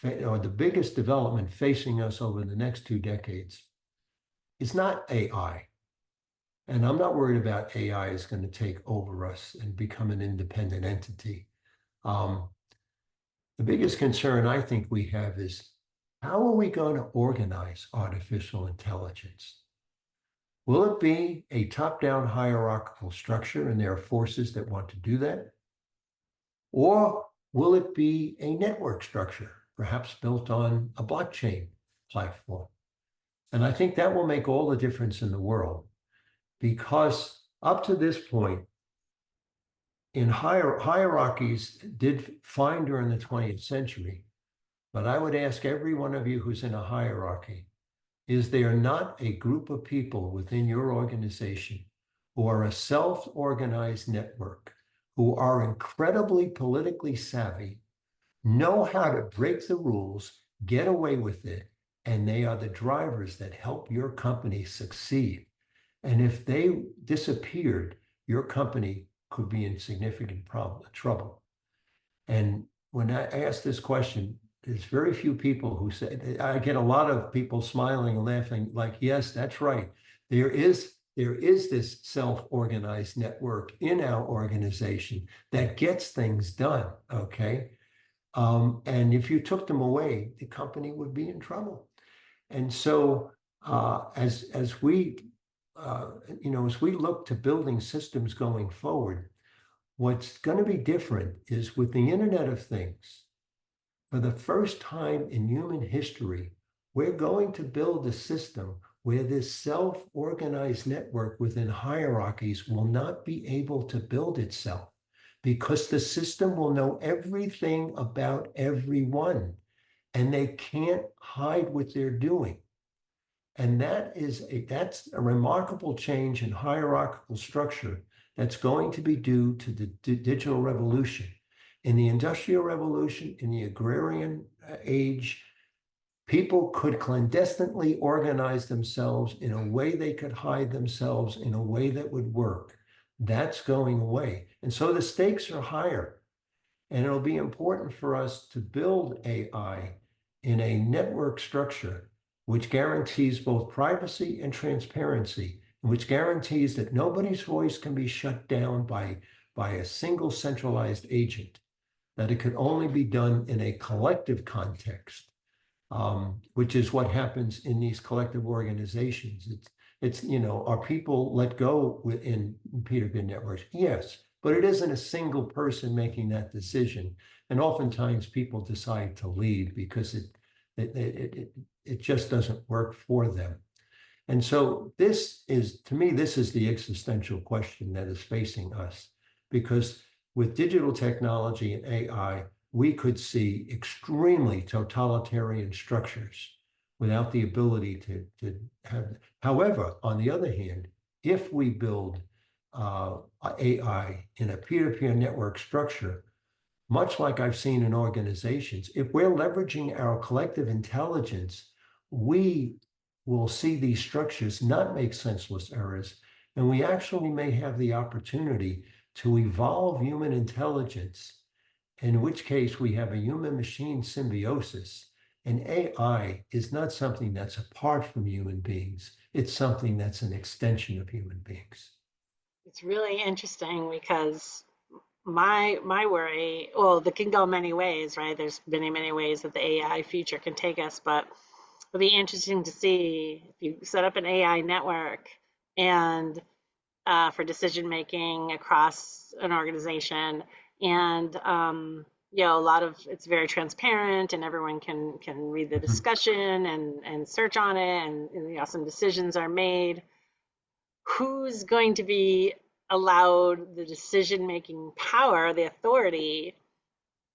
or the biggest development facing us over the next 2 decades is not AI. And I'm not worried about AI is going to take over us and become an independent entity. The biggest concern I think we have is how are we going to organize artificial intelligence? Will it be a top-down hierarchical structure and there are forces that want to do that? Or will it be a network structure, perhaps built on a blockchain platform? And I think that will make all the difference in the world because up to this point, in hierarchies did fine during the 20th century, but I would ask every one of you who's in a hierarchy, is there not a group of people within your organization who are a self-organized network, who are incredibly politically savvy, know how to break the rules, get away with it, and they are the drivers that help your company succeed? And if they disappeared, your company could be in significant trouble. And when I ask this question, there's very few people who say, I get a lot of people smiling and laughing like, yes, that's right. There is this self-organized network in our organization that gets things done, okay? And if you took them away, the company would be in trouble. And so as we as we look to building systems going forward, what's going to be different is with the Internet of Things, for the first time in human history, we're going to build a system where this self-organized network within hierarchies will not be able to build itself because the system will know everything about everyone and they can't hide what they're doing. And that's a remarkable change in hierarchical structure that's going to be due to the digital revolution. In the Industrial Revolution, in the agrarian age, people could clandestinely organize themselves in a way they could hide themselves in a way that would work. That's going away. And so the stakes are higher. And it'll be important for us to build AI in a network structure which guarantees both privacy and transparency, and which guarantees that nobody's voice can be shut down by a single centralized agent, that it could only be done in a collective context. which is what happens in these collective organizations. It's are people let go within peer-to-peer networks? Yes, but it isn't a single person making that decision. And oftentimes people decide to leave because it just doesn't work for them. And so to me, this is the existential question that is facing us, because with digital technology and AI, we could see extremely totalitarian structures without the ability to have. However, on the other hand, if we build AI in a peer-to-peer network structure, much like I've seen in organizations, if we're leveraging our collective intelligence, we will see these structures not make senseless errors, and we actually may have the opportunity to evolve human intelligence, in which case we have a human-machine symbiosis. And AI is not something that's apart from human beings. It's something that's an extension of human beings. It's really interesting because my worry, well, it can go many ways, right? There's many ways that the AI future can take us, but it'll be interesting to see if you set up an AI network and for decision making across an organization, and a lot of it's very transparent, and everyone can read the discussion and search on it, and some decisions are made. Who's going to be allowed the decision-making power, the authority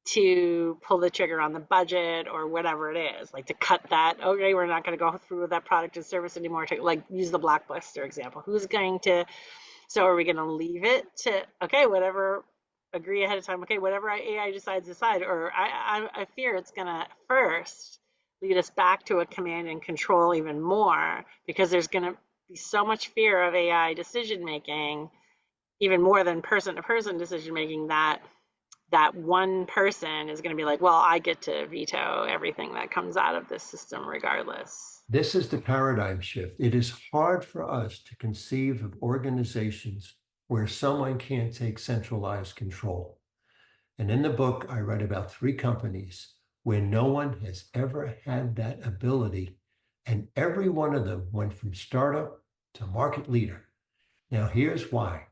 to pull the trigger on the budget or whatever it is, like to cut that, okay, we're not going to go through with that product and service anymore, to like use the blockbuster example. Who's going to, so are we going to leave it to, okay, whatever, agree ahead of time, okay, whatever AI decides, decide, or I fear it's going to first lead us back to a command and control even more, because there's going to be so much fear of AI decision making, even more than person to person decision making, that one person is going to be like, well, I get to veto everything that comes out of this system regardless. This is the paradigm shift. It is hard for us to conceive of organizations where someone can't take centralized control. And in the book, I read about 3 companies where no one has ever had that ability. And every one of them went from startup to market leader. Now, here's why.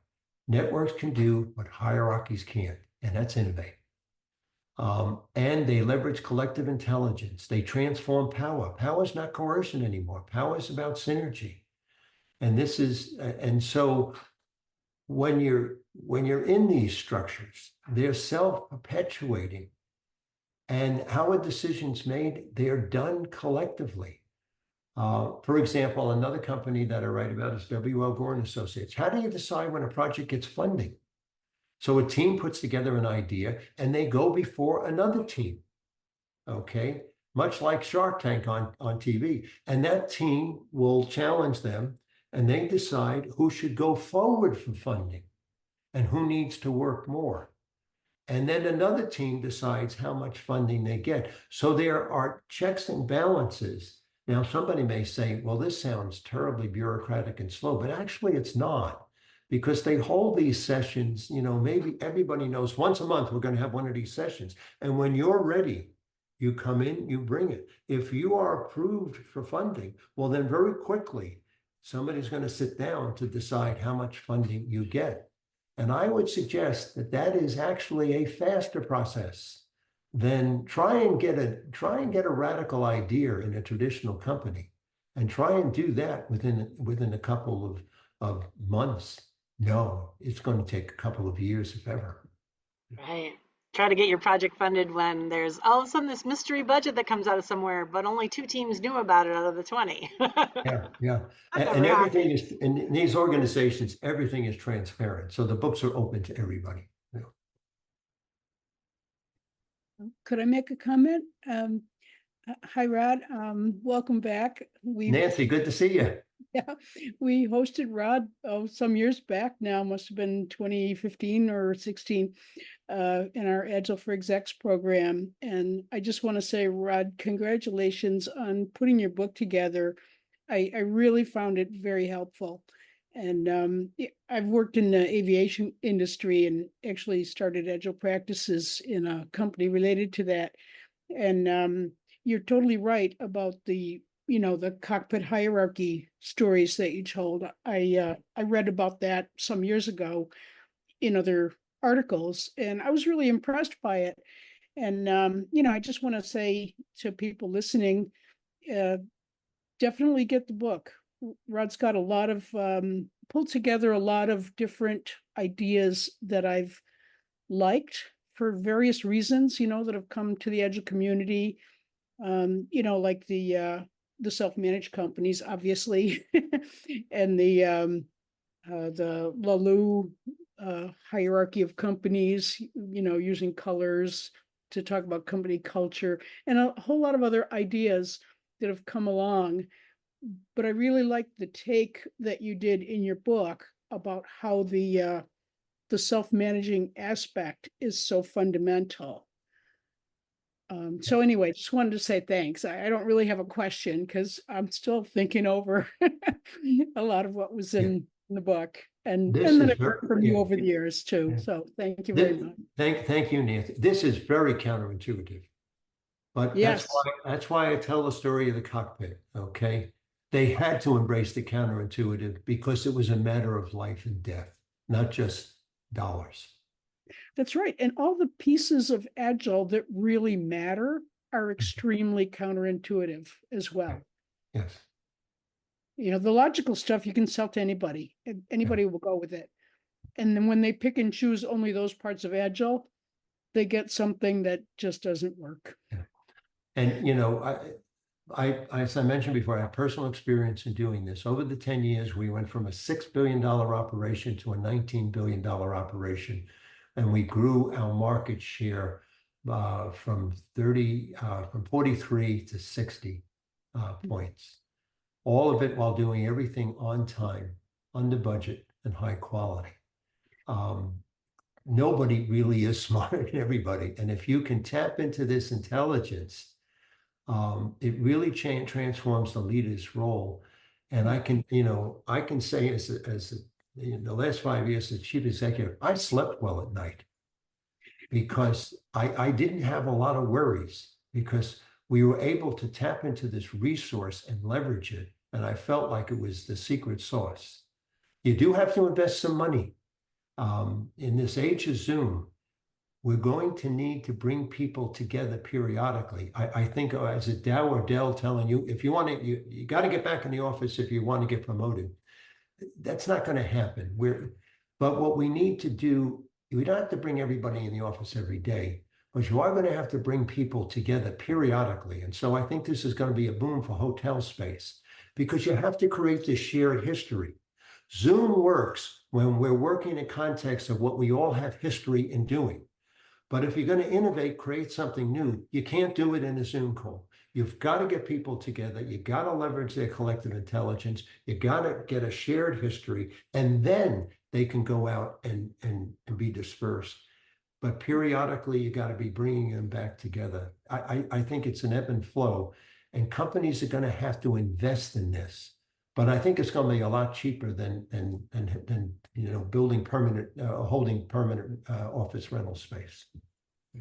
Networks can do what hierarchies can't, and that's innovate. And they leverage collective intelligence. They transform power. Power is not coercion anymore. Power is about synergy. And so when you're in these structures, they're self-perpetuating. And how are decisions made? They're done collectively. For example, another company that I write about is W.L. Gore and Associates. How do you decide when a project gets funding? So a team puts together an idea and they go before another team, okay? Much like Shark Tank on TV. And that team will challenge them, and they decide who should go forward for funding and who needs to work more. And then another team decides how much funding they get. So there are checks and balances. Now, somebody may say, well, this sounds terribly bureaucratic and slow, but actually it's not, because they hold these sessions, maybe everybody knows once a month we're going to have one of these sessions. And when you're ready, you come in, you bring it. If you are approved for funding, well, then very quickly, somebody's going to sit down to decide how much funding you get. And I would suggest that is actually a faster process than try and get a radical idea in a traditional company and try and do that within a couple of months. No, it's going to take a couple of years, if ever. Right. Try to get your project funded when there's all of a sudden this mystery budget that comes out of somewhere, but only 2 teams knew about it out of the 20. Yeah. And everything is, in these organizations, everything is transparent. So the books are open to everybody. Could I make a comment? Hi, Rod. Welcome back. Nancy, good to see you. Yeah, we hosted Rod some years back now, must have been 2015 or 16, in our Agile for Execs program. And I just want to say, Rod, congratulations on putting your book together. I really found it very helpful. And I've worked in the aviation industry and actually started Agile practices in a company related to that. And you're totally right about the, the cockpit hierarchy stories that you told. I read about that some years ago in other articles, and I was really impressed by it. And, I just want to say to people listening, definitely get the book. Rod's got a lot of, pulled together a lot of different ideas that I've liked for various reasons, that have come to the Agile community. Like the self-managed companies, obviously, and the Lalu hierarchy of companies, using colors to talk about company culture, and a whole lot of other ideas that have come along. But I really like the take that you did in your book about how the self-managing aspect is so fundamental. So anyway, just wanted to say thanks. I don't really have a question because I'm still thinking over a lot of what was in the book, and This then is I've heard from you over the years too. Yeah. So thank you very much. Thank you, Nancy. This is very counterintuitive, but Yes. that's why I tell the story of the cockpit. Okay, they had to embrace the counterintuitive because it was a matter of life and death, not just dollars. That's right. And all the pieces of Agile that really matter are extremely counterintuitive as well. Yes. The logical stuff you can sell to anybody, and anybody will go with it. And then when they pick and choose only those parts of Agile, they get something that just doesn't work. Yeah. And, as I mentioned before, I have personal experience in doing this. Over the 10 years, we went from a $6 billion operation to a $19 billion operation. And we grew our market share from 43 to 60 points. All of it while doing everything on time, under budget, and high quality. Nobody really is smarter than everybody. And if you can tap into this intelligence, it really transforms the leader's role. And I can say as in the last 5 years as chief executive, I slept well at night because I didn't have a lot of worries because we were able to tap into this resource and leverage it. And I felt like it was the secret sauce. You do have to invest some money. In this age of Zoom, we're going to need to bring people together periodically. I think as a Dow or Dell telling you, if you want to, you got to get back in the office if you want to get promoted. That's not going to happen. But what we need to do, we don't have to bring everybody in the office every day, but you are going to have to bring people together periodically. And so I think this is going to be a boom for hotel space because you have to create this shared history. Zoom works when we're working in context of what we all have history in doing. But if you're going to innovate, create something new, you can't do it in a Zoom call. You've got to get people together. You got to leverage their collective intelligence. You got to get a shared history, and then they can go out and be dispersed. But periodically, you got to be bringing them back together. I think it's an ebb and flow, and companies are going to have to invest in this. But I think it's going to be a lot cheaper than building permanent, holding permanent office rental space.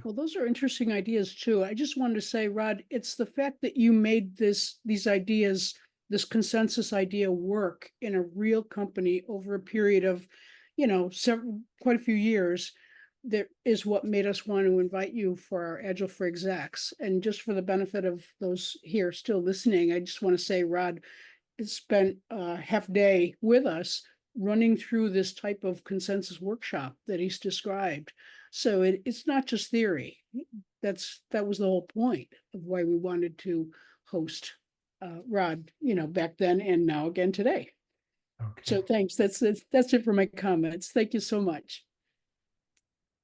Well, those are interesting ideas too. I just wanted to say, Rod, it's the fact that you made these ideas, this consensus idea work in a real company over a period of, quite a few years. That is what made us want to invite you for our Agile for Execs. And just for the benefit of those here still listening, I just want to say, Rod spent a half day with us running through this type of consensus workshop that he's described. So it's not just theory. That was the whole point of why we wanted to host Rod, back then and now again today. Okay. So thanks. That's it for my comments. Thank you so much.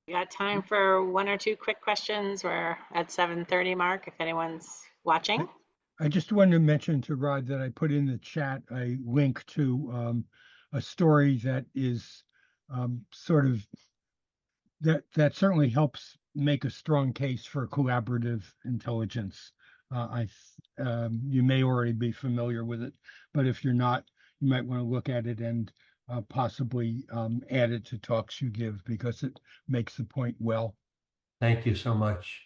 We got time for one or two quick questions. We're at 7:30 mark if anyone's watching. I just wanted to mention to Rod that I put in the chat a link to a story that is sort of that certainly helps make a strong case for collaborative intelligence. You may already be familiar with it, but if you're not, you might want to look at it and possibly add it to talks you give because it makes the point well. Thank you so much.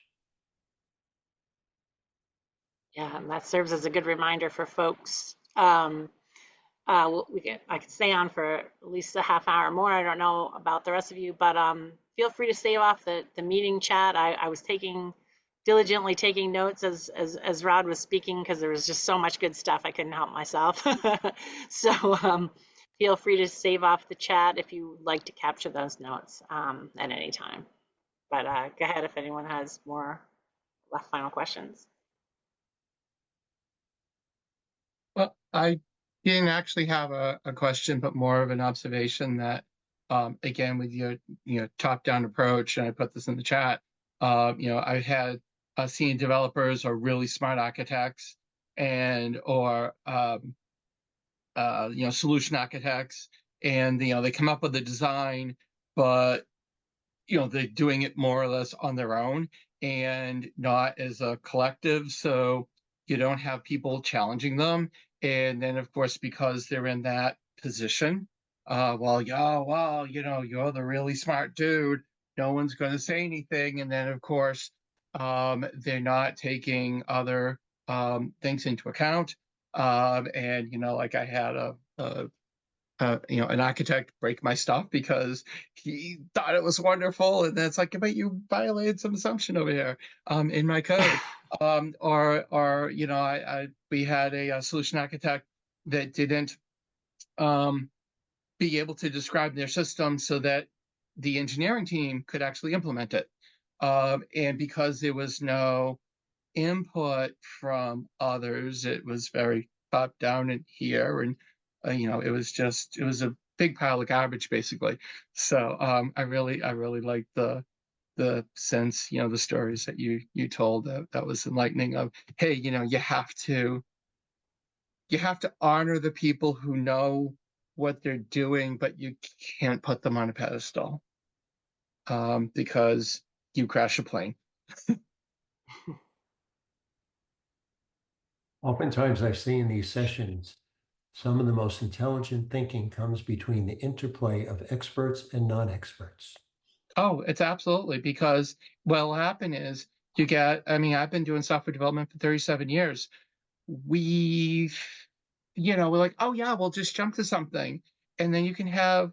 Yeah, and that serves as a good reminder for folks. I could stay on for at least a half hour more. I don't know about the rest of you, but feel free to save off the meeting chat. I was diligently taking notes as Rod was speaking because there was just so much good stuff I couldn't help myself. So feel free to save off the chat if you would like to capture those notes at any time. But go ahead if anyone has more final questions. Well, I didn't actually have a question, but more of an observation that, again, with your top-down approach, and I put this in the chat, I've had senior developers or really smart architects or solution architects, and they come up with a design, but they're doing it more or less on their own and not as a collective. So you don't have people challenging them. And then, of course, because they're in that position, you're the really smart dude, no one's going to say anything. And then, of course, they're not taking other things into account. Like I had an architect break my stuff because he thought it was wonderful, and then it's like, but you violated some assumption over here in my code. We had a solution architect that didn't be able to describe their system so that the engineering team could actually implement it. And because there was no input from others, it was very top down in here, and it was a big pile of garbage basically. So I really liked the sense, the stories that you told. That was enlightening. Of, hey, you have to honor the people who know what they're doing, but you can't put them on a pedestal because you crash a plane. Oftentimes I see in these sessions, some of the most intelligent thinking comes between the interplay of experts and non-experts. Oh, it's absolutely, because what'll happen is I've been doing software development for 37 years. We're like, oh yeah, we'll just jump to something. And then you can have,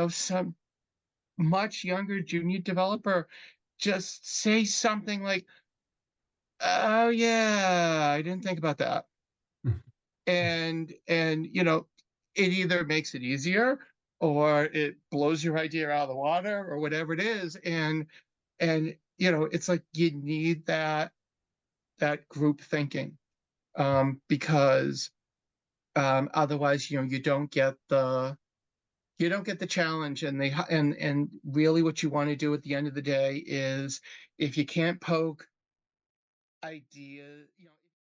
some much younger junior developer just say something like, oh yeah, I didn't think about that. And it either makes it easier or it blows your idea out of the water or whatever it is. And it's like you need that group thinking because otherwise you don't get the challenge. And really what you want to do at the end of the day is, if you can't poke ideas,